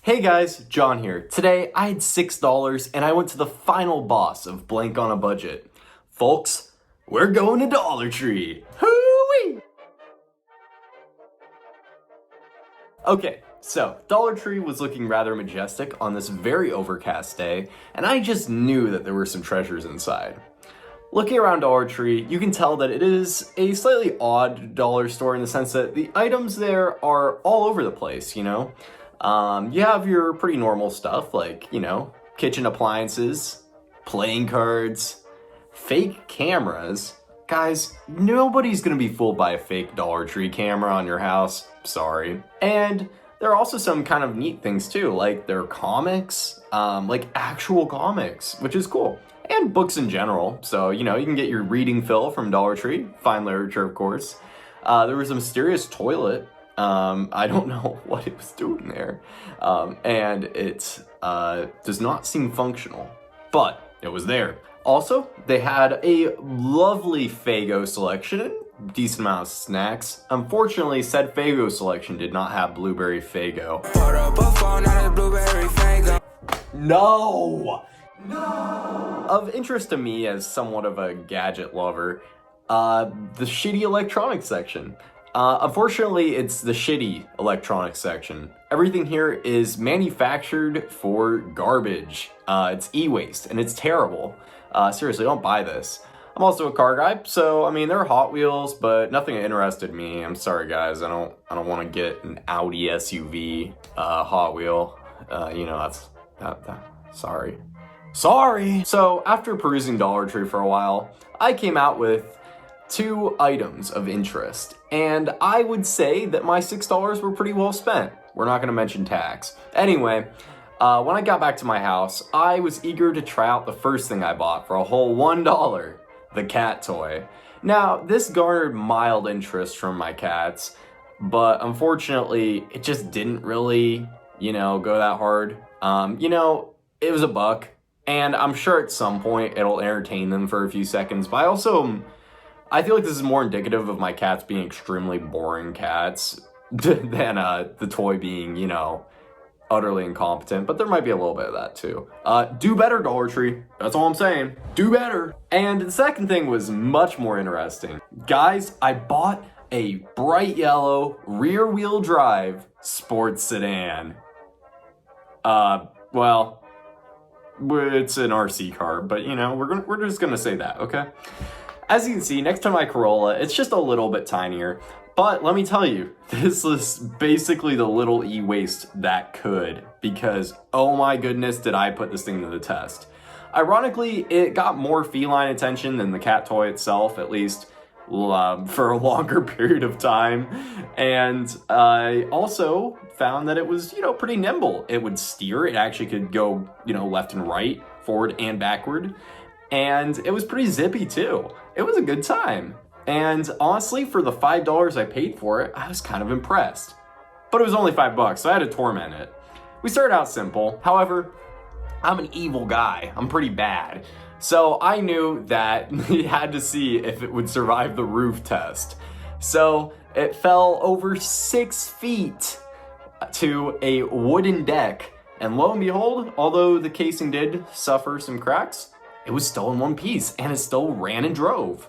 Hey guys, John here. Today I had $6 and I went to the final boss of Blank on a Budget. Folks, we're going to Dollar Tree. Hoo-wee! Okay, so Dollar Tree was looking rather majestic on this very overcast day, and I just knew that there were some treasures inside. Looking around Dollar Tree, you can tell that it is a slightly odd dollar store in the sense that the items there are all over the place, you know? You have your pretty normal stuff like, kitchen appliances, playing cards, fake cameras. Guys, nobody's gonna be fooled by a fake Dollar Tree camera on your house. Sorry. And there are also some kind of neat things too, like there are comics, like actual comics, which is cool. And books in general. So, you can get your reading fill from Dollar Tree, fine literature, of course. There was a mysterious toilet. I don't know what it was doing there. And it does not seem functional, but it was there. Also, they had a lovely Faygo selection and decent amount of snacks. Unfortunately, said Faygo selection did not have blueberry Faygo. No! Of interest to me as somewhat of a gadget lover, the shitty electronics section. Unfortunately, it's the shitty electronics section. Everything here is manufactured for garbage. It's e-waste, and it's terrible. Seriously, don't buy this. I'm also a car guy, so there are Hot Wheels, but nothing interested me. I'm sorry, guys. I don't want to get an Audi SUV Hot Wheel. Sorry. So after perusing Dollar Tree for a while, I came out with 2 items of interest, and I would say that my $6 were pretty well spent. We're not going to mention tax. Anyway, when I got back to my house, I was eager to try out the first thing I bought for a whole $1, the cat toy. Now, this garnered mild interest from my cats, but unfortunately, it just didn't really, go that hard. It was $1, and I'm sure at some point it'll entertain them for a few seconds, but I feel like this is more indicative of my cats being extremely boring cats than the toy being, utterly incompetent, but there might be a little bit of that too. Do better, Dollar Tree. That's all I'm saying. Do better. And the second thing was much more interesting. Guys, I bought a bright yellow rear-wheel drive sports sedan. Well, it's an RC car, but we're just gonna say that, okay? As you can see, next to my Corolla, it's just a little bit tinier, but let me tell you, this is basically the little e-waste that could, because oh my goodness, did I put this thing to the test. Ironically, it got more feline attention than the cat toy itself, at least for a longer period of time, and I also found that it was, pretty nimble. It would steer, it actually could go, left and right, forward and backward, and it was pretty zippy too. It was a good time. And honestly, for the $5 I paid for it, I was kind of impressed. But it was only $5, so I had to torment it. We started out simple. However, I'm an evil guy. I'm pretty bad. So I knew that we had to see if it would survive the roof test. So it fell over 6 feet to a wooden deck. And lo and behold, although the casing did suffer some cracks, it was still in one piece, and it still ran and drove.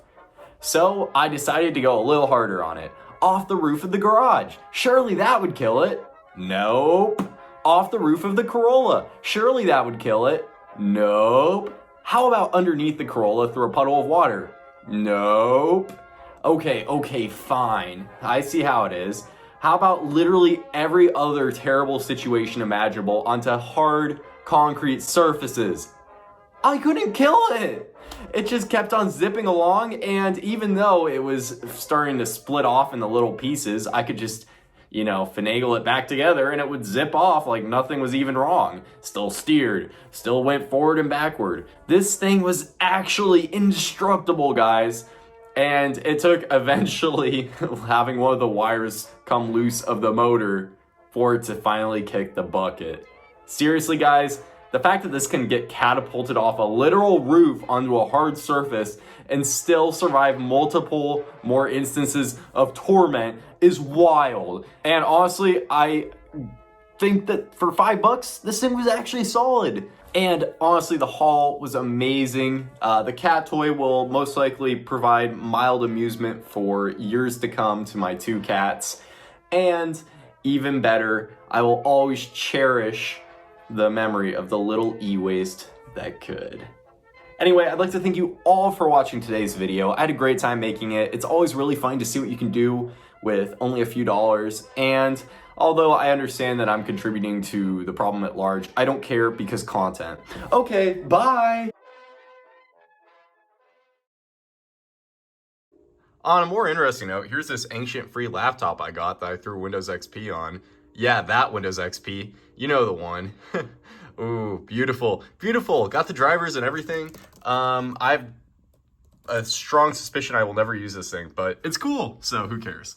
So I decided to go a little harder on it. Off the roof of the garage. Surely that would kill it. Nope. Off the roof of the Corolla. Surely that would kill it. Nope. How about underneath the Corolla through a puddle of water? Nope. Okay, fine. I see how it is. How about literally every other terrible situation imaginable onto hard concrete surfaces? I couldn't kill it. It just kept on zipping along, and even though it was starting to split off into little pieces, I could just, finagle it back together and it would zip off like nothing was even wrong. Still steered, still went forward and backward. This thing was actually indestructible, guys. And it took eventually having one of the wires come loose of the motor for it to finally kick the bucket. Seriously, guys, the fact that this can get catapulted off a literal roof onto a hard surface and still survive multiple more instances of torment is wild. And honestly, I think that for $5, this thing was actually solid. And honestly, the haul was amazing. The cat toy will most likely provide mild amusement for years to come to my 2 cats. And even better, I will always cherish the memory of the little e-waste that could. Anyway, I'd like to thank you all for watching today's video. I had a great time making it. It's always really fun to see what you can do with only a few dollars. And although I understand that I'm contributing to the problem at large, I don't care because content. Okay, bye! On a more interesting note, here's this ancient free laptop I got that I threw Windows XP on. Yeah, that Windows XP. You know the one. Ooh, beautiful. Beautiful. Got the drivers and everything. I've a strong suspicion I will never use this thing, but it's cool, so who cares?